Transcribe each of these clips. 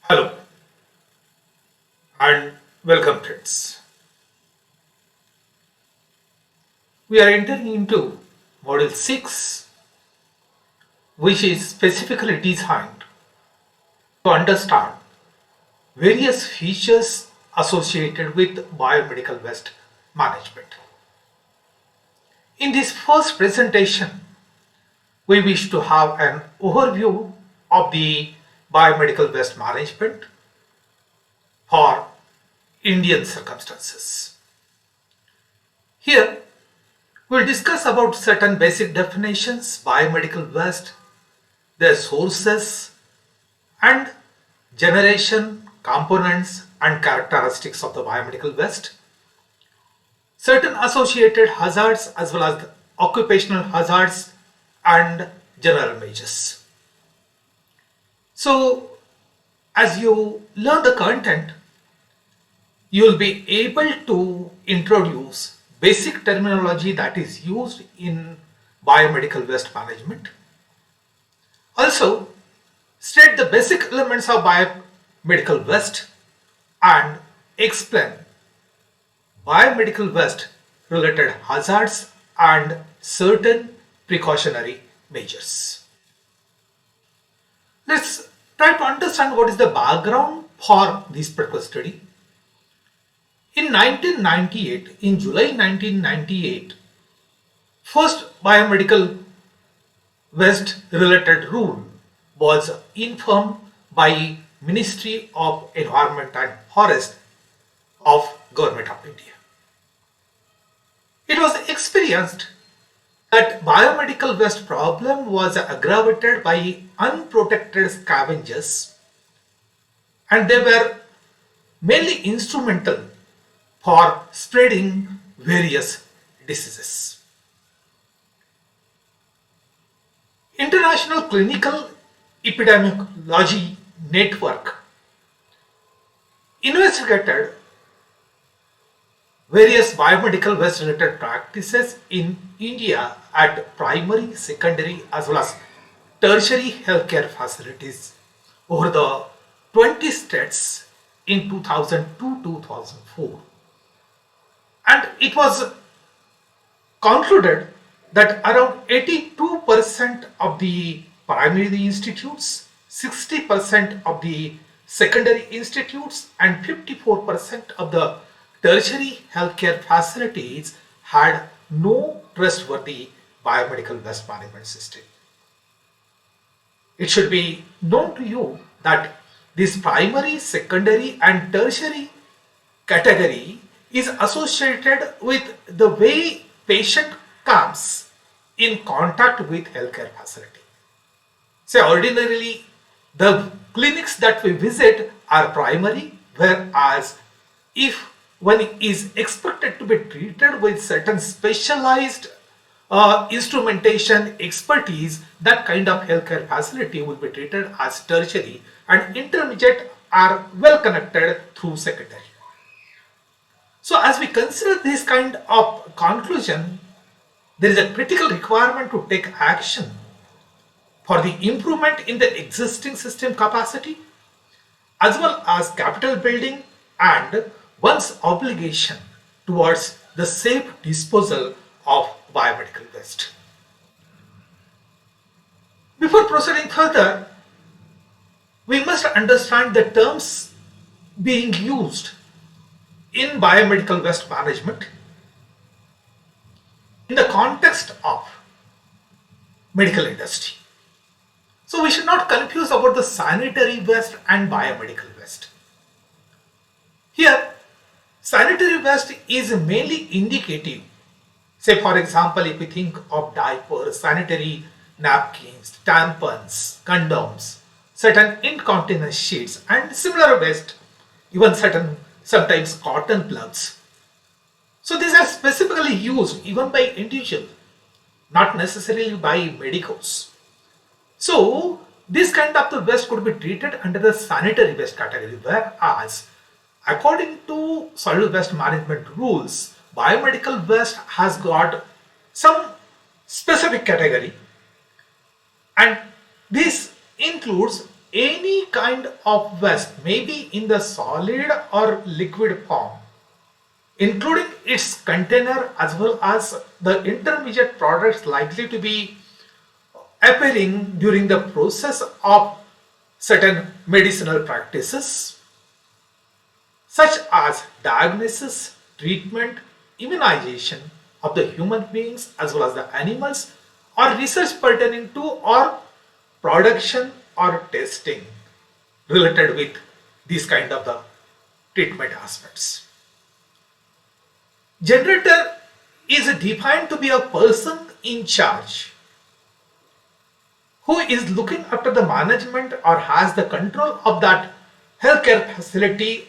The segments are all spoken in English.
Hello and welcome friends. We are entering into Module 6, which is specifically designed to understand various features associated with biomedical waste management. In this first presentation, we wish to have an overview of the biomedical waste management for Indian circumstances. Here, we'll discuss about certain basic definitions, biomedical waste, their sources, and generation, components, and characteristics of the biomedical waste, certain associated hazards as well as the occupational hazards and general measures. So, as you learn the content, you will be able to introduce basic terminology that is used in biomedical waste management. Also, state the basic elements of biomedical waste and explain biomedical waste related hazards and certain precautionary measures. Let's try to understand what is the background for this particular study. In 1998, in July 1998, first biomedical waste related rule was informed by Ministry of Environment and Forest of Government of India. It was experienced that biomedical waste problem was aggravated by unprotected scavengers, and they were mainly instrumental for spreading various diseases. International Clinical Epidemiology Network investigated various biomedical waste related practices in India at primary, secondary as well as tertiary healthcare facilities over the 20 states in 2002-2004. And it was concluded that around 82% of the primary institutes, 60% of the secondary institutes, and 54% of the tertiary healthcare facilities had no trustworthy biomedical waste management system. It should be known to you that this primary, secondary, and tertiary category is associated with the way patient comes in contact with healthcare facility. Say ordinarily the clinics that we visit are primary, whereas if one is expected to be treated with certain specialized instrumentation expertise, that kind of healthcare facility will be treated as tertiary, and intermediate are well connected through secondary. So as we consider this kind of conclusion, there is a critical requirement to take action for the improvement in the existing system capacity as well as capital building and one's obligation towards the safe disposal of biomedical waste. Before proceeding further, we must understand the terms being used in biomedical waste management in the context of medical industry. So we should not confuse about the sanitary waste and biomedical waste. Here, sanitary waste is mainly indicative. Say for example, if we think of diapers, sanitary napkins, tampons, condoms, certain incontinence sheets and similar waste, even certain sometimes cotton plugs. So these are specifically used even by individual, not necessarily by medicos. So this kind of the waste could be treated under the sanitary waste category, whereas according to solid waste management rules, biomedical waste has got some specific category, and this includes any kind of waste, maybe in the solid or liquid form, including its container as well as the intermediate products likely to be appearing during the process of certain medicinal practices such as diagnosis, treatment, immunization of the human beings as well as the animals, or research pertaining to or production or testing related with these kind of the treatment aspects. Generator is defined to be a person in charge who is looking after the management or has the control of that healthcare facility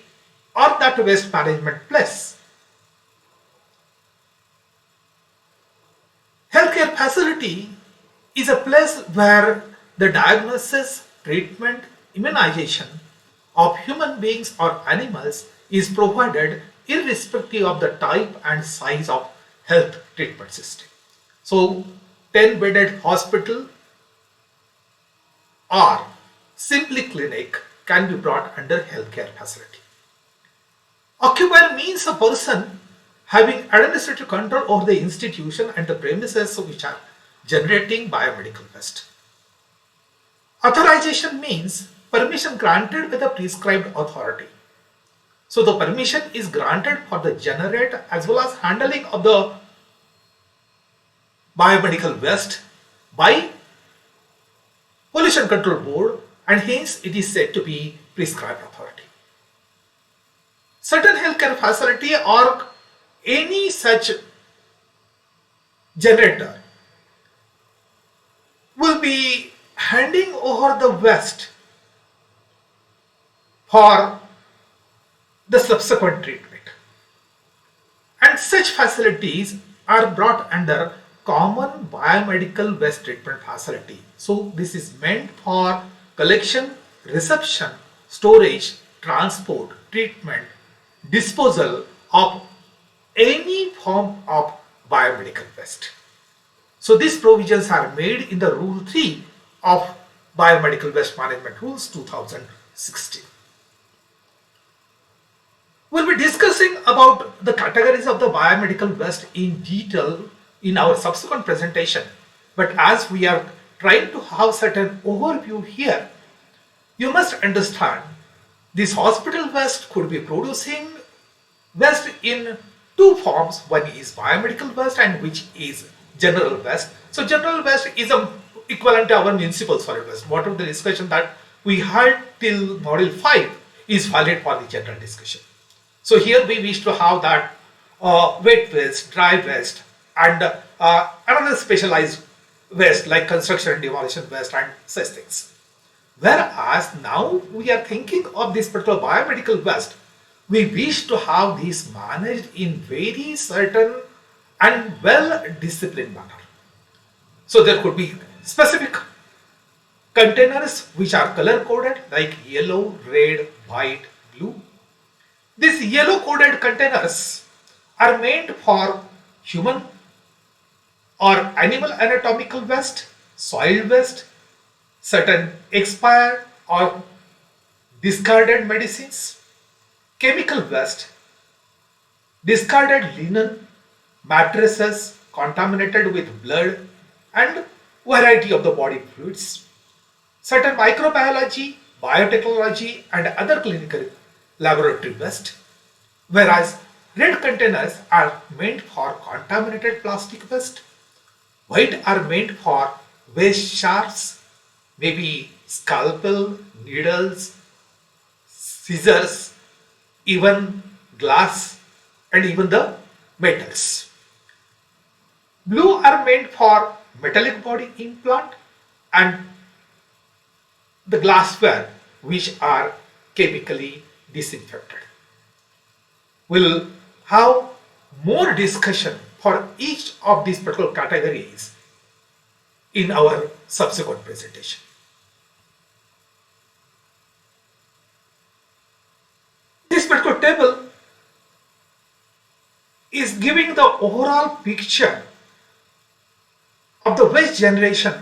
or that waste management place. Healthcare facility is a place where the diagnosis, treatment, immunization of human beings or animals is provided irrespective of the type and size of health treatment system. So 10-bedded hospital or simply clinic can be brought under healthcare facility. Occupier means a person having administrative control over the institution and the premises which are generating biomedical waste. Authorization means permission granted by the prescribed authority. So the permission is granted for the generate as well as handling of the biomedical waste by Pollution Control Board, and hence it is said to be prescribed authority. Certain healthcare facility or any such generator will be handing over the waste for the subsequent treatment. And such facilities are brought under common biomedical waste treatment facility. So this is meant for collection, reception, storage, transport, treatment, disposal of any form of biomedical waste. So these provisions are made in the Rule 3 of Biomedical Waste Management Rules 2016. We'll be discussing about the categories of the biomedical waste in detail in our subsequent presentation. But as we are trying to have certain overview here, you must understand this hospital waste could be producing waste in two forms. One is biomedical waste and which is general waste. So general waste is equivalent to our municipal solid waste. Whatever the discussion that we had till module 5 is valid for the general discussion. So here we wish to have that wet waste, dry waste, and another specialized waste like construction and demolition waste and such things. Whereas now we are thinking of this particular biomedical waste, we wish to have this managed in very certain and well disciplined manner. So there could be specific containers which are color coded like yellow, red, white, blue. These yellow coded containers are meant for human or animal anatomical waste, soil waste, certain expired or discarded medicines, chemical waste, discarded linen, mattresses contaminated with blood and variety of the body fluids, certain microbiology, biotechnology and other clinical laboratory waste, whereas red containers are meant for contaminated plastic waste, white are meant for waste sharps, maybe scalpel, needles, scissors, even glass and even the metals. Blue are meant for metallic body implant and the glassware which are chemically disinfected. We'll have more discussion for each of these particular categories in our subsequent presentation. This particular table is giving the overall picture of the waste generation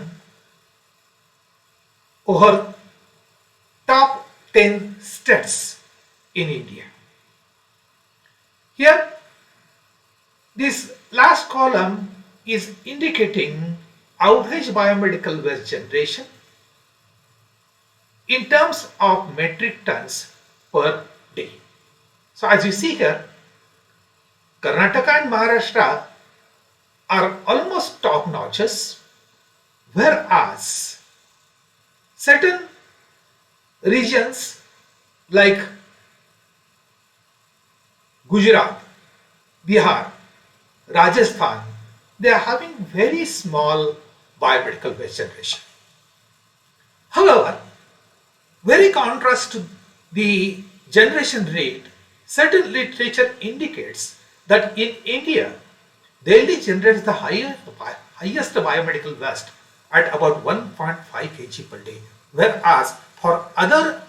over 10 states in India. Here, this last column is indicating average biomedical waste generation in terms of metric tons per day. So as you see here, Karnataka and Maharashtra are almost top notches, whereas certain regions like Gujarat, Bihar, Rajasthan, they are having very small biomedical waste generation. However, very contrast to the generation rate, certain literature indicates that in India, Delhi generates the highest biomedical waste at about 1.5 kg per day, whereas for other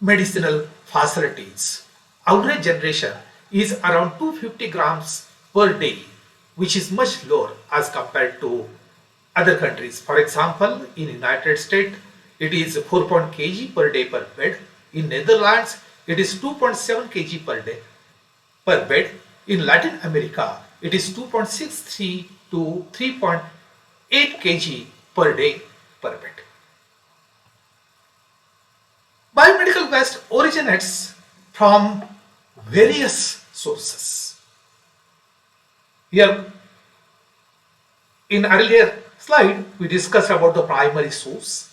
medicinal facilities, average generation is around 250 grams per day, which is much lower as compared to other countries. For example, in United States, it is 4 kg per day per bed. In Netherlands, it is 2.7 kg per day per bed. In Latin America, it is 2.63 to 3.8 kg per day per bed. Biomedical waste originates from various sources. Here, in earlier slide, we discussed about the primary source.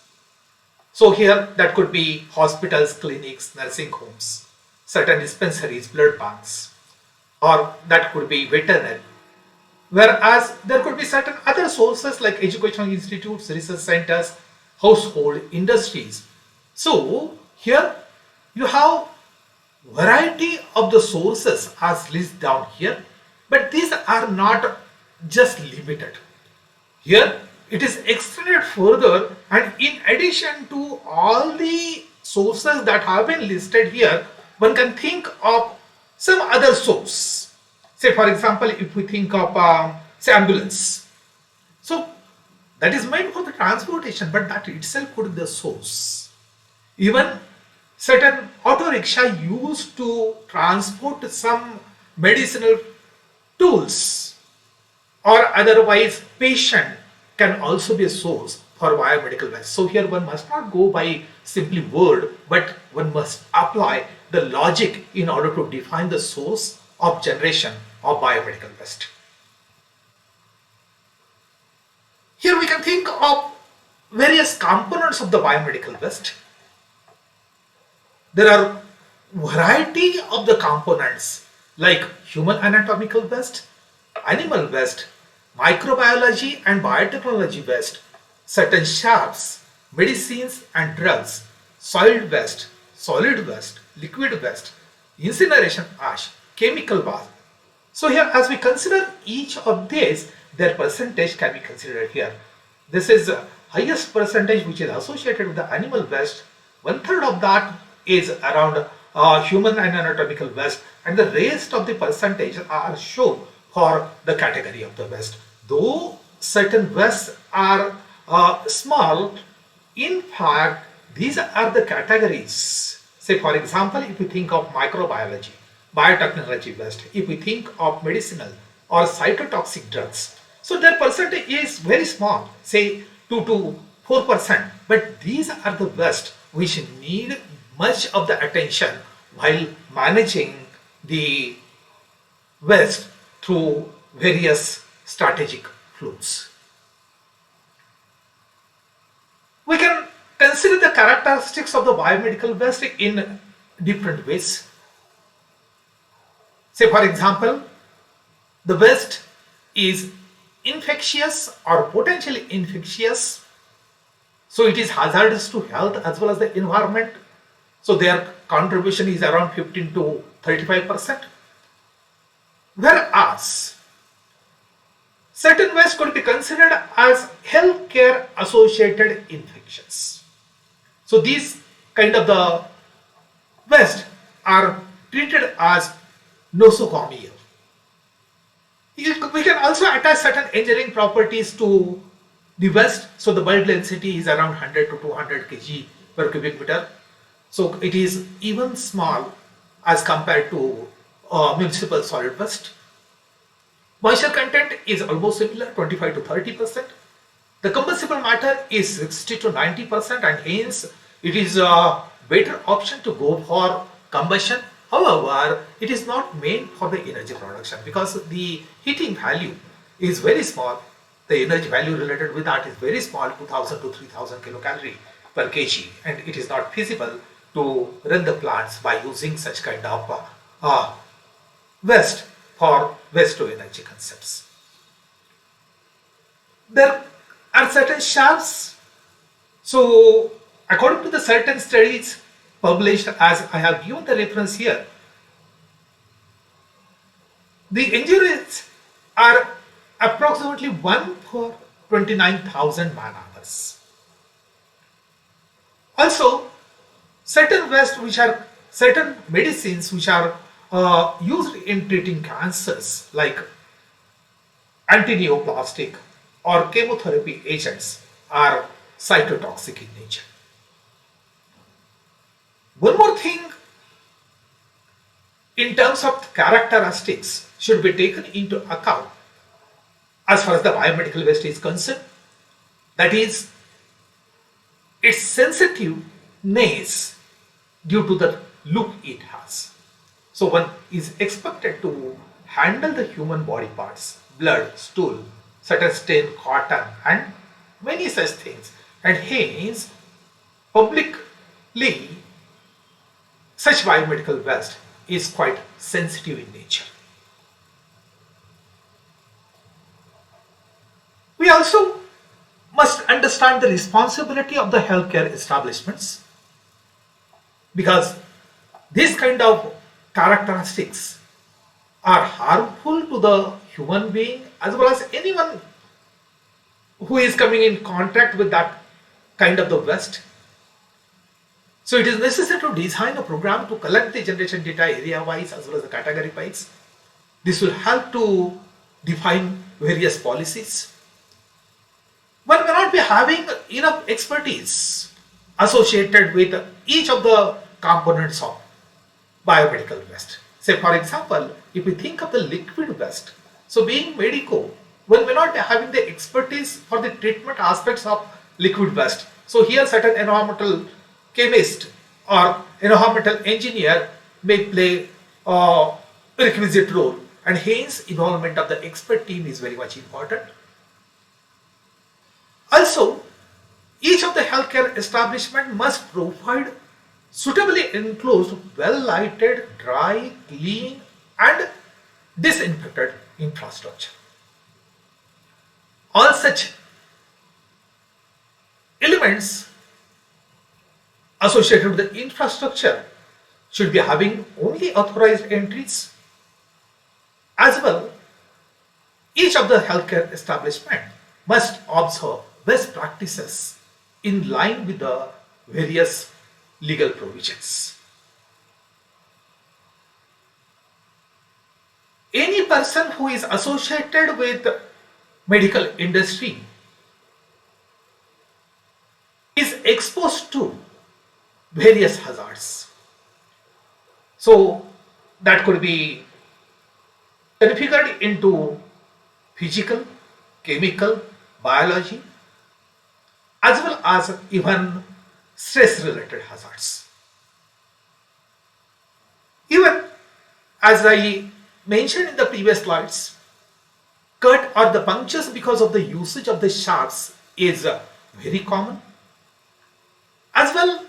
So here, that could be hospitals, clinics, nursing homes, certain dispensaries, blood banks, or that could be veterinary. Whereas there could be certain other sources like educational institutes, research centers, household industries. So here you have variety of the sources as listed down here, but these are not just limited. Here it is extended further, and in addition to all the sources that have been listed here, one can think of some other source. Say for example, if we think of say ambulance, so that is meant for the transportation, but that itself could be the source. Even certain auto rickshaw used to transport some medicinal tools or otherwise patient can also be a source for biomedical waste. So here one must not go by simply word, but one must apply the logic in order to define the source of generation of biomedical waste. Here we can think of various components of the biomedical waste. There are variety of the components like human anatomical waste, animal waste, microbiology and biotechnology waste, certain sharps, medicines and drugs, soil waste, solid waste, liquid waste, incineration ash, chemical waste. So here as we consider each of these, their percentage can be considered here. This is the highest percentage which is associated with the animal waste. 1/3 of that is around human and anatomical waste, and the rest of the percentage are shown for the category of the waste. Though certain wastes are small, in fact these are the categories. Say for example, if we think of microbiology, biotechnology waste, if we think of medicinal or cytotoxic drugs, so their percentage is very small, say 2 to 4%, but these are the waste which need much of the attention while managing the waste through various strategic flows. We can consider the characteristics of the biomedical waste in different ways. Say for example, the waste is infectious or potentially infectious, so it is hazardous to health as well as the environment. So their contribution is around 15 to 35%. Whereas certain waste could be considered as healthcare associated infections. So these kind of the waste are treated as nosocomial. We can also attach certain engineering properties to the waste. So the bulk density is around 100 to 200 kg per cubic meter. So it is even small as compared to municipal solid waste. Moisture content is almost similar, 25 to 30%. The combustible matter is 60 to 90%, and hence it is a better option to go for combustion. However, it is not made for the energy production because the heating value is very small. The energy value related with that is very small, 2000 to 3000 kilocalorie per kg, and it is not feasible to run the plants by using such kind of waste for waste to energy concepts. There are certain shafts. So, according to the certain studies published, as I have given the reference here, the injuries are approximately 1 per 29,000 man hours. Also, certain waste which are certain medicines which are used in treating cancers like antineoplastic or chemotherapy agents are cytotoxic in nature. One more thing in terms of characteristics should be taken into account as far as the biomedical waste is concerned, that is its sensitiveness due to the look it has. So one is expected to handle the human body parts, blood, stool, certain stain, cotton, and many such things, and hence publicly such biomedical waste is quite sensitive in nature. We also must understand the responsibility of the healthcare establishments, because these kind of characteristics are harmful to the human being as well as anyone who is coming in contact with that kind of the waste. So it is necessary to design a program to collect the generation data area wise as well as the category wise. This will help to define various policies. One may not be having enough expertise associated with each of the components of biomedical waste. Say for example, if we think of the liquid waste, so being medico, one may not be having the expertise for the treatment aspects of liquid waste. So here certain environmental chemist or environmental engineer may play a requisite role, and hence involvement of the expert team is very much important. Also, each of the healthcare establishment must provide suitably enclosed, well-lighted, dry, clean and disinfected infrastructure. All such elements associated with the infrastructure should be having only authorized entries. As well, each of the healthcare establishment must observe best practices in line with the various legal provisions. Any person who is associated with medical industry is exposed to various hazards. So that could be configured into physical, chemical, biology, as well as even stress related hazards. Even as I mentioned in the previous slides, cut or the punctures because of the usage of the shafts is very common. As well,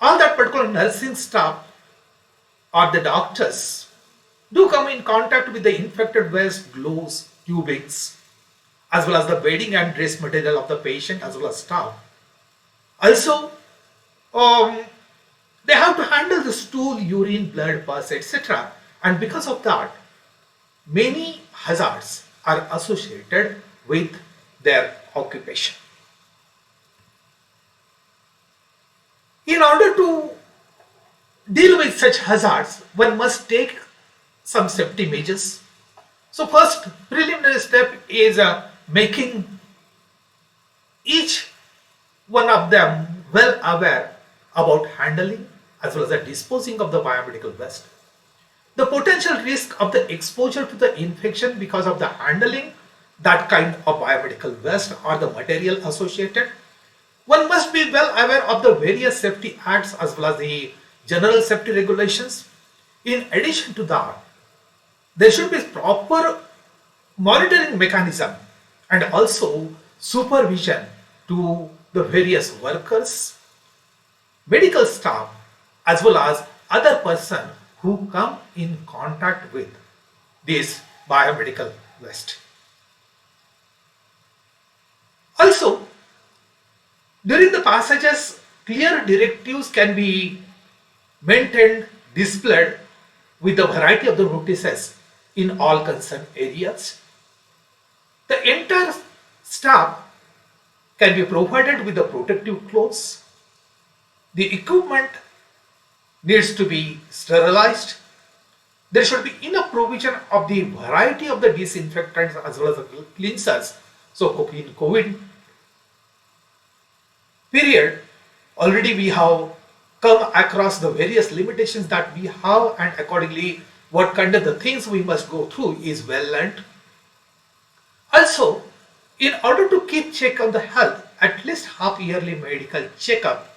all that particular nursing staff or the doctors do come in contact with the infected waste, gloves, tubings, as well as the bedding and dress material of the patient as well as staff. Also, they have to handle the stool, urine, blood, pus, etc. And because of that, many hazards are associated with their occupation. In order to deal with such hazards, one must take some safety measures. So first preliminary step is making each one of them well aware about handling as well as the disposing of the biomedical waste, the potential risk of the exposure to the infection because of the handling that kind of biomedical waste or the material associated, one must be well aware of the various safety acts as well as the general safety regulations. In addition to that, there should be proper monitoring mechanism and also supervision to the various workers, medical staff, as well as other person who come in contact with this biomedical waste. Also, during the passages, clear directives can be maintained, displayed with a variety of the notices in all concerned areas. The entire staff can be provided with the protective clothes. The equipment needs to be sterilized. There should be enough provision of the variety of the disinfectants as well as the cleansers. So in COVID period, already we have come across the various limitations that we have, and accordingly what kind of the things we must go through is well learnt. Also, in order to keep check on the health, at least half yearly medical checkup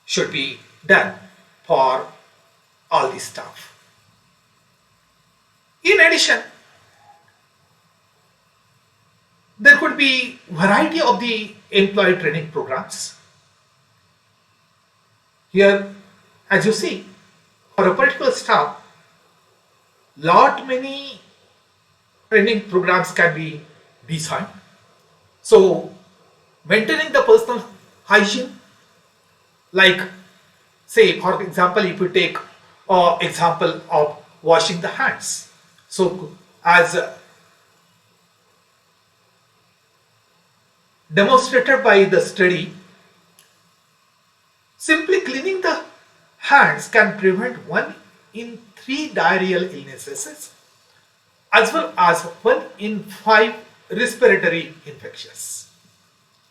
should be done for all this stuff. In addition, there could be variety of the employee training programs. Here, as you see, for a particular staff, lot many training programs can be designed. So, maintaining the personal hygiene, like say for example, if you take example of washing the hands. So, as demonstrated by the study, simply cleaning the hands can prevent 1 in 3 diarrheal illnesses as well as 1 in 5 respiratory infections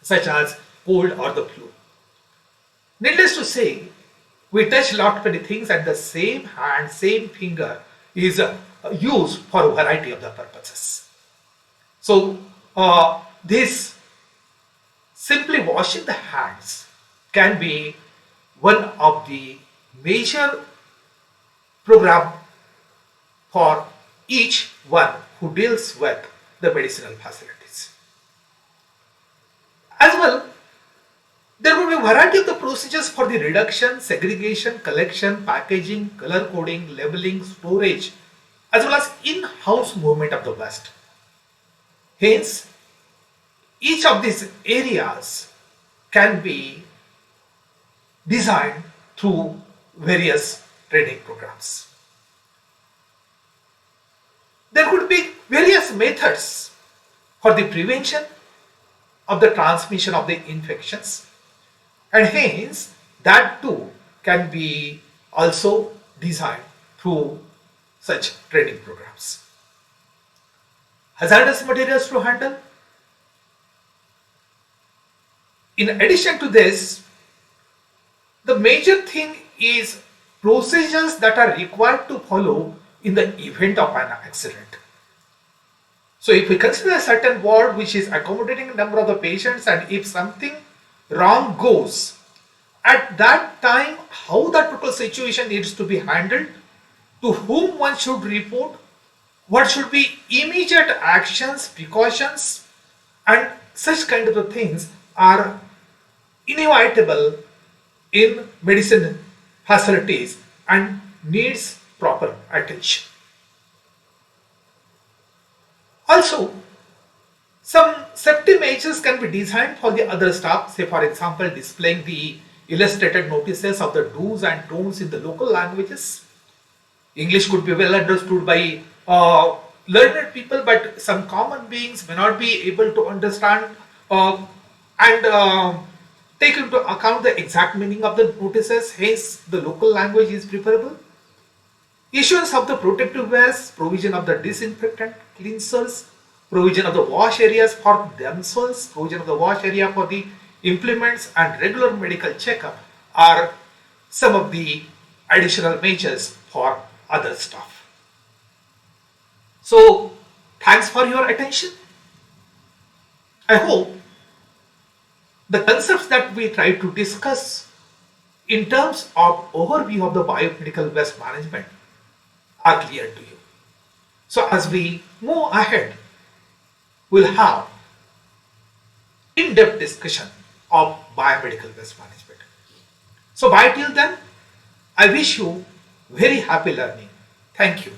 such as cold or the flu. Needless to say, we touch lot many things and the same hand, same finger is used for a variety of the purposes. So this simply washing the hands can be one of the major program for each one who deals with the medicinal facilities. As well, there will be a variety of the procedures for the reduction, segregation, collection, packaging, color coding, labeling, storage, as well as in-house movement of the waste. Hence, each of these areas can be designed through various training programs. There could be various methods for the prevention of the transmission of the infections, and hence that too can be also designed through such training programs. Hazardous materials to handle. In addition to this, the major thing is procedures that are required to follow in the event of an accident. So if we consider a certain ward which is accommodating a number of the patients, and if something wrong goes, at that time how that particular situation needs to be handled, to whom one should report, what should be immediate actions, precautions, and such kind of the things are inevitable in medicine facilities and needs proper attention. Also, some safety measures can be designed for the other staff, say for example displaying the illustrated notices of the do's and don'ts in the local languages. English could be well understood by learned people, but some common beings may not be able to understand and take into account the exact meaning of the notices, hence the local language is preferable. Issuance of the protective wears, provision of the disinfectant, cleansers, provision of the wash areas for themselves, provision of the wash area for the implements, and regular medical checkup are some of the additional measures for other stuff. So thanks for your attention. I hope the concepts that we try to discuss in terms of overview of the biomedical waste management are clear to you. So as we move ahead, we'll have in-depth discussion of biomedical waste management. So bye till then, I wish you very happy learning. Thank you.